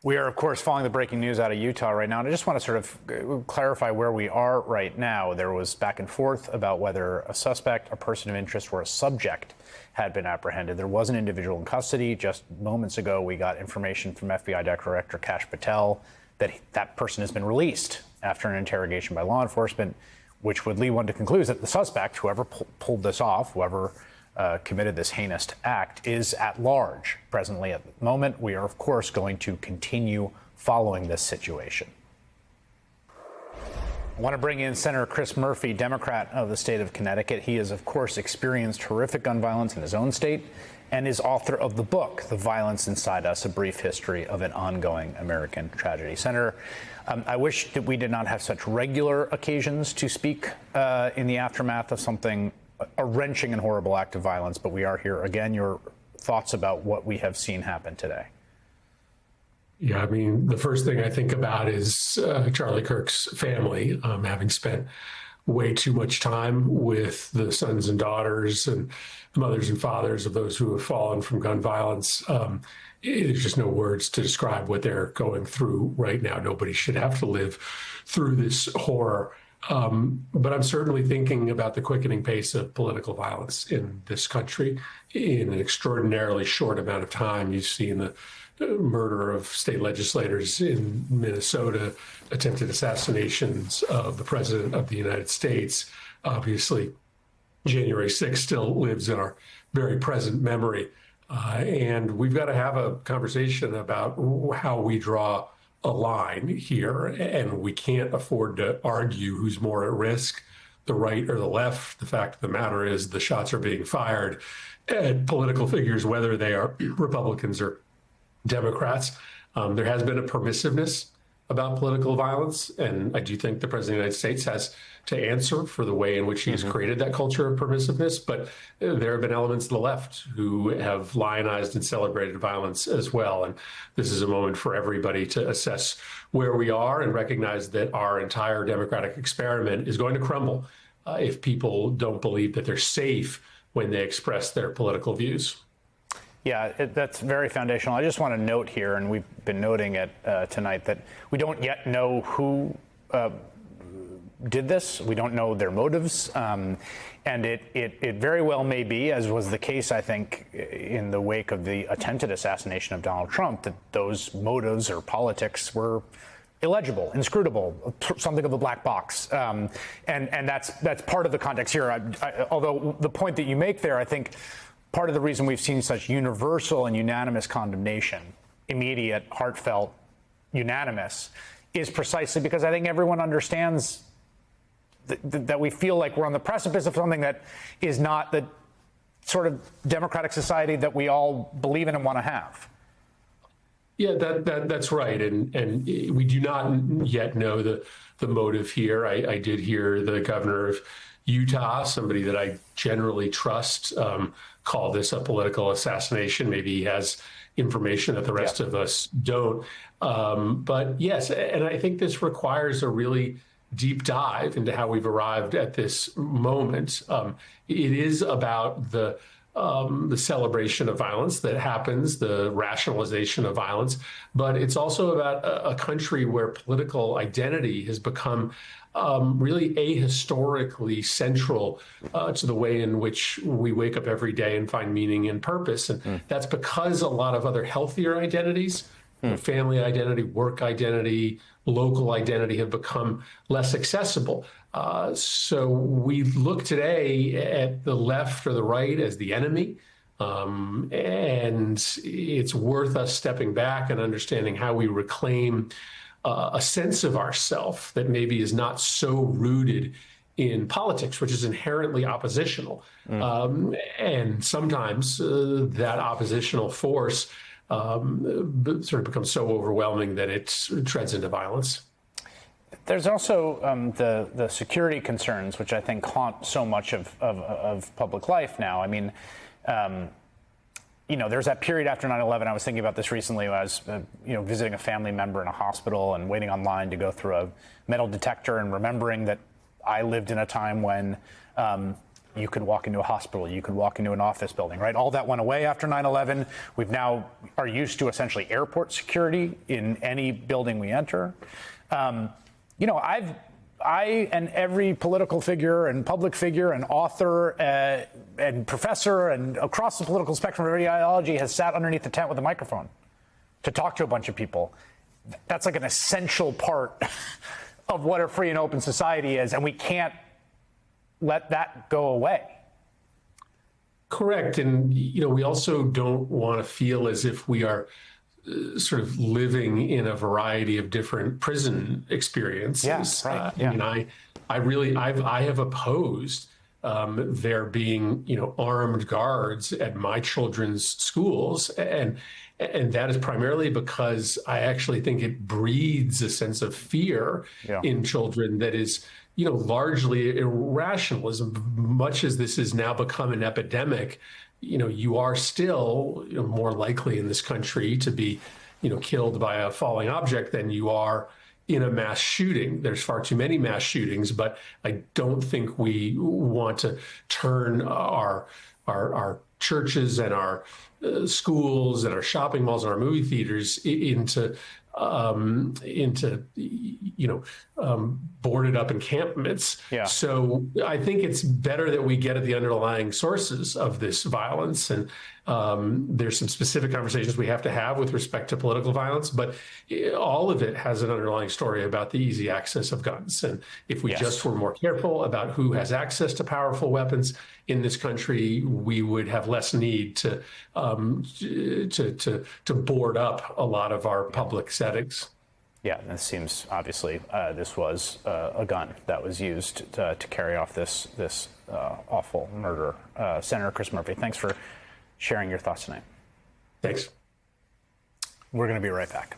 We are, of course, following the breaking news out of Utah right now. And I just want to sort of clarify where we are right now. There was back and forth about whether a suspect, a person of interest, or a subject had been apprehended. There was an individual in custody. Just moments ago, we got information from FBI Director Kash Patel that that person has been released after an interrogation by law enforcement, which would lead one to conclude that the suspect, whoever pulled this off, whoever committed this heinous act, is at large presently at the moment. We are, of course, going to continue following this situation. I want to bring in Senator Chris Murphy, Democrat of the state of Connecticut. He has, of course, experienced horrific gun violence in his own state and is author of the book, The Violence Inside Us, A Brief History of an Ongoing American Tragedy. Senator, I wish that we did not have such regular occasions to speak in the aftermath of something, a wrenching and horrible act of violence, but we are here again. Your thoughts about what we have seen happen today? Yeah, I mean, the first thing I think about is Charlie Kirk's family, having spent way too much time with the sons and daughters and mothers and fathers of those who have fallen from gun violence. There's just no words to describe what they're going through right now. Nobody should have to live through this horror. But I'm certainly thinking about the quickening pace of political violence in this country. In an extraordinarily short amount of time, you've seen the murder of state legislators in Minnesota, attempted assassinations of the president of the United States. Obviously, January 6th still lives in our very present memory. And we've got to have a conversation about how we draw a line here, and we can't afford to argue who's more at risk, the right or the left. The fact of the matter is the shots are being fired at political figures, whether they are Republicans or Democrats. There has been a permissiveness about political violence, and I do think the President of the United States has to answer for the way in which he's created that culture of permissiveness. But there have been elements of the left who have lionized and celebrated violence as well. And this is a moment for everybody to assess where we are and recognize that our entire democratic experiment is going to crumble if people don't believe that they're safe when they express their political views. Yeah, that's very foundational. I just want to note here, and we've been noting it tonight, that we don't yet know who did this. We don't know their motives. And it very well may be, as was the case, I think, in the wake of the attempted assassination of Donald Trump, that those motives or politics were illegible, inscrutable, something of a black box. And that's part of the context here. Although the point that you make there, I think, part of the reason we've seen such universal and unanimous condemnation, immediate, heartfelt, unanimous, is precisely because I think everyone understands that we feel like we're on the precipice of something that is not the sort of democratic society that we all believe in and want to have. Yeah, that's right. And we do not yet know the motive here. I did hear the governor of Utah, somebody that I generally trust, call this a political assassination. Maybe he has information that the rest of us don't. But yes, and I think this requires a really deep dive into how we've arrived at this moment. It is about the celebration of violence that happens, the rationalization of violence, but it's also about a country where political identity has become really ahistorically central to the way in which we wake up every day and find meaning and purpose. And that's because a lot of other healthier identities, family identity, work identity, local identity, have become less accessible. So we look today at the left or the right as the enemy. And it's worth us stepping back and understanding how we reclaim a sense of ourself that maybe is not so rooted in politics, which is inherently oppositional. And sometimes that oppositional force sort of becomes so overwhelming that it treads into violence. There's also the security concerns, which I think haunt so much of public life now. I mean, there's that period after 9/11. I was thinking about this recently. I was, visiting a family member in a hospital and waiting online to go through a metal detector, and remembering that I lived in a time when you could walk into a hospital, you could walk into an office building, right? All that went away after 9/11. We've now are used to essentially airport security in any building we enter. You know, I and every political figure and public figure and author and professor and across the political spectrum of ideology has sat underneath the tent with a microphone to talk to a bunch of people. That's like an essential part of what a free and open society is, and we can't let that go away. Correct. And, you know, we also don't want to feel as if we are sort of living in a variety of different prison experiences. Yeah, right. Yeah. I mean, I have opposed there being, you know, armed guards at my children's schools, and that is primarily because I actually think it breeds a sense of fear in children that is, you know, largely irrational. As much as this has now become an epidemic, you know, you are still, you know, more likely in this country to be, you know, killed by a falling object than you are in a mass shooting. There's far too many mass shootings, but I don't think we want to turn our churches and our schools and our shopping malls and our movie theaters into boarded up encampments. Yeah. So I think it's better that we get at the underlying sources of this violence. And there's some specific conversations we have to have with respect to political violence, but all of it has an underlying story about the easy access of guns. And if we just were more careful about who has access to powerful weapons in this country, we would have less need to board up a lot of our public settings. Yeah, it seems obviously this was a gun that was used to carry off this awful murder. Senator Chris Murphy, thanks for sharing your thoughts tonight. Thanks. We're going to be right back.